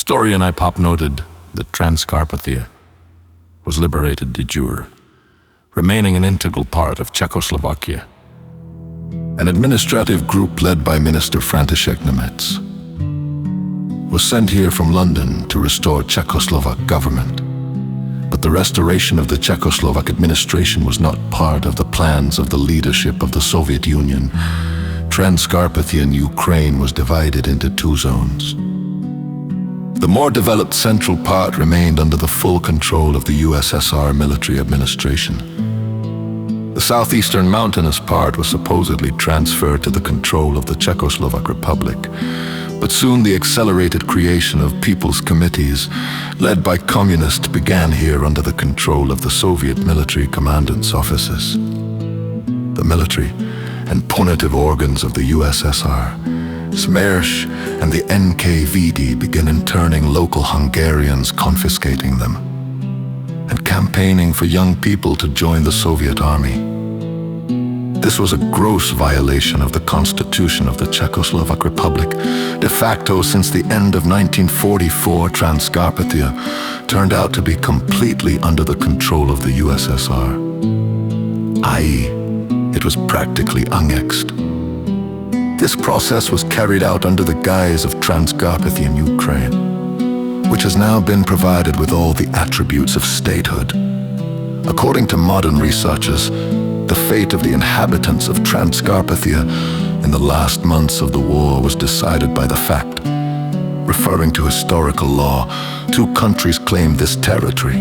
Historian IPOP noted that Transcarpathia was liberated de jure, remaining an integral part of Czechoslovakia. An administrative group led by Minister Frantisek Nemec was sent here from London to restore Czechoslovak government. But the restoration of the Czechoslovak administration was not part of the plans of the leadership of the Soviet Union. Transcarpathian Ukraine was divided into two zones. The more developed central part remained under the full control of the USSR military administration. The southeastern mountainous part was supposedly transferred to the control of the Czechoslovak Republic, but soon the accelerated creation of people's committees, led by communists, began here under the control of the Soviet military commandant's offices. The military and punitive organs of the USSR, SMERSH and the NKVD, began interning local Hungarians, confiscating them, and campaigning for young people to join the Soviet army. This was a gross violation of the Constitution of the Czechoslovak Republic. De facto, since the end of 1944, Transcarpathia turned out to be completely under the control of the USSR, i.e., it was practically annexed. This process was carried out under the guise of Transcarpathian Ukraine, which has now been provided with all the attributes of statehood. According to modern researchers, the fate of the inhabitants of Transcarpathia in the last months of the war was decided by the fact. Referring to historical law, two countries claimed this territory: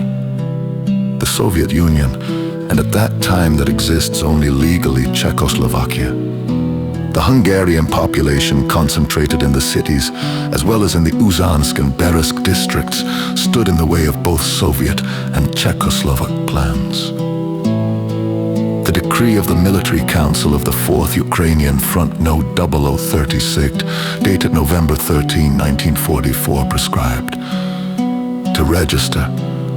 the Soviet Union, and at that time that exists only legally, Czechoslovakia. The Hungarian population, concentrated in the cities as well as in the Uzansk and Berezk districts, stood in the way of both Soviet and Czechoslovak plans. The decree of the Military Council of the 4th Ukrainian Front No. 0036, dated November 13, 1944, prescribed to register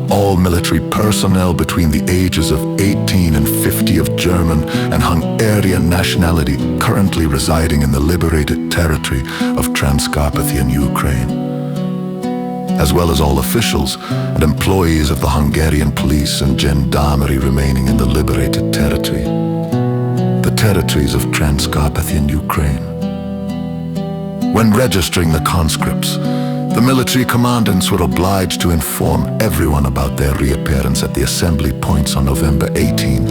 all military personnel between the ages of 18 and 50 of German and Hungarian nationality currently residing in the liberated territory of Transcarpathian Ukraine, as well as all officials and employees of the Hungarian police and gendarmerie remaining in the liberated territory, the territories of Transcarpathian Ukraine. When registering the conscripts, the military commandants were obliged to inform everyone about their reappearance at the assembly points on November 18,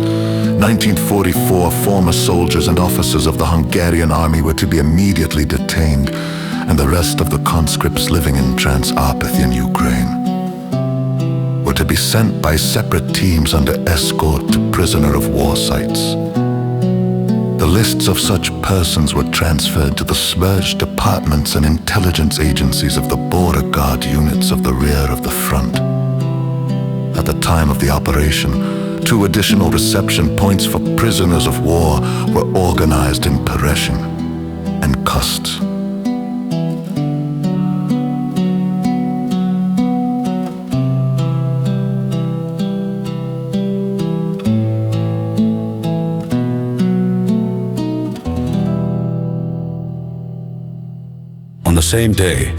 1944. Former soldiers and officers of the Hungarian army were to be immediately detained, and the rest of the conscripts living in Transcarpathian Ukraine were to be sent by separate teams under escort to prisoner of war sites. The lists of such persons were transferred to the SMERSH departments and intelligence agencies of the border guard units of the rear of the front. At the time of the operation, 2 additional reception points for prisoners of war were organized in Pereshin and Kust. On the same day,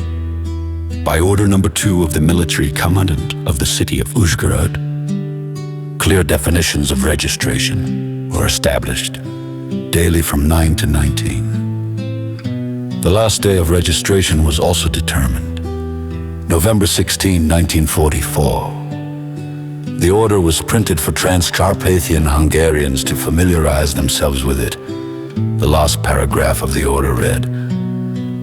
by order number 2 of the military commandant of the city of Uzhhorod, clear definitions of registration were established daily from 9 to 19. The last day of registration was also determined, November 16, 1944. The order was printed for Transcarpathian Hungarians to familiarize themselves with it. The last paragraph of the order read,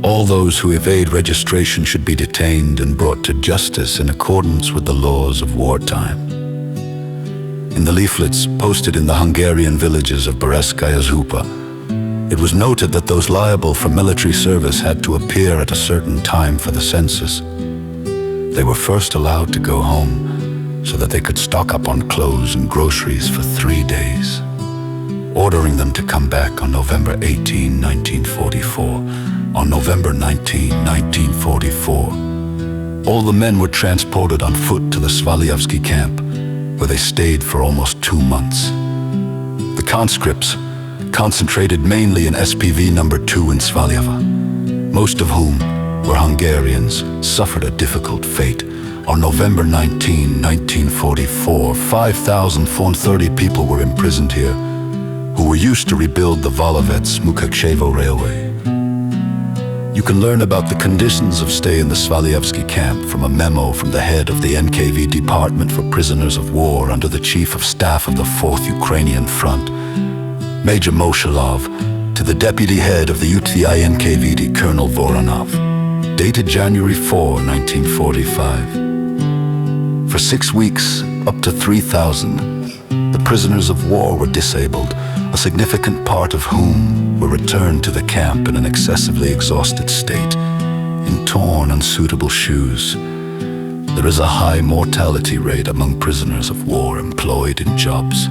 "All those who evade registration should be detained and brought to justice in accordance with the laws of wartime." In the leaflets posted in the Hungarian villages of Berezkaya Zupa, it was noted that those liable for military service had to appear at a certain time for the census. They were first allowed to go home so that they could stock up on clothes and groceries for 3 days, ordering them to come back on November 18, 1944. On November 19, 1944, all the men were transported on foot to the Svalyavsky camp, where they stayed for almost 2 months. The conscripts concentrated mainly in SPV number 2 in Svalyava, most of whom where Hungarians suffered a difficult fate. On November 19, 1944, 5,430 people were imprisoned here, who were used to rebuild the Valovets-Mukachevo railway. You can learn about the conditions of stay in the Svalievsky camp from a memo from the head of the NKVD Department for Prisoners of War under the Chief of Staff of the 4th Ukrainian Front, Major Moshelov, to the Deputy Head of the UTI NKVD Colonel Voronov, dated January 4, 1945. For 6 weeks, up to 3,000, the prisoners of war were disabled, a significant part of whom were returned to the camp in an excessively exhausted state, in torn, unsuitable shoes. There is a high mortality rate among prisoners of war employed in jobs.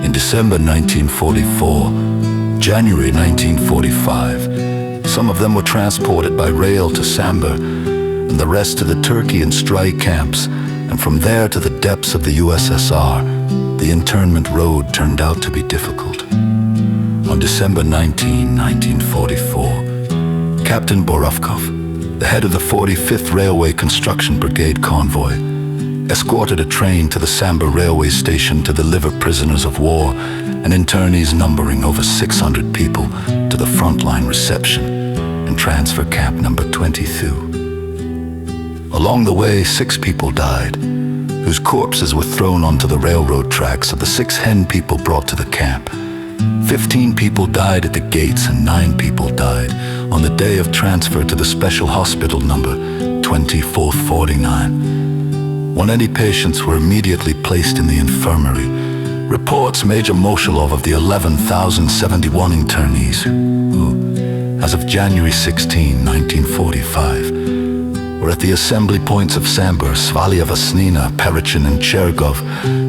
In December 1944, January 1945, some of them were transported by rail to Samber, and the rest to the Turkey and Stray camps, and from there to the depths of the USSR. The internment road turned out to be difficult. On December 19, 1944, Captain Borovkov, the head of the 45th Railway Construction Brigade convoy, escorted a train to the Samber railway station to deliver prisoners of war and internees numbering over 600 people to the frontline reception in transfer camp number 22. Along the way, 6 people died, whose corpses were thrown onto the railroad tracks of the 6 hen people brought to the camp. 15 people died at the gates and 9 people died on the day of transfer to the special hospital number 2449. When any patients were immediately placed in the infirmary, reports Major Moshelov of the 11,071 internees who, as of January 16, 1945, were at the assembly points of Samber, Svalieva Snina, Perichin and Chergov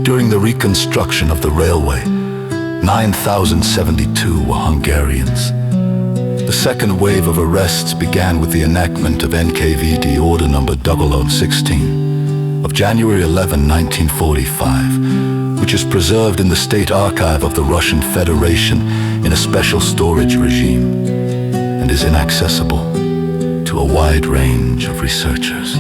during the reconstruction of the railway. 9,072 were Hungarians. The second wave of arrests began with the enactment of NKVD Order number 0016 of January 11, 1945, which is preserved in the State Archive of the Russian Federation in a special storage regime and is inaccessible to a wide range of researchers.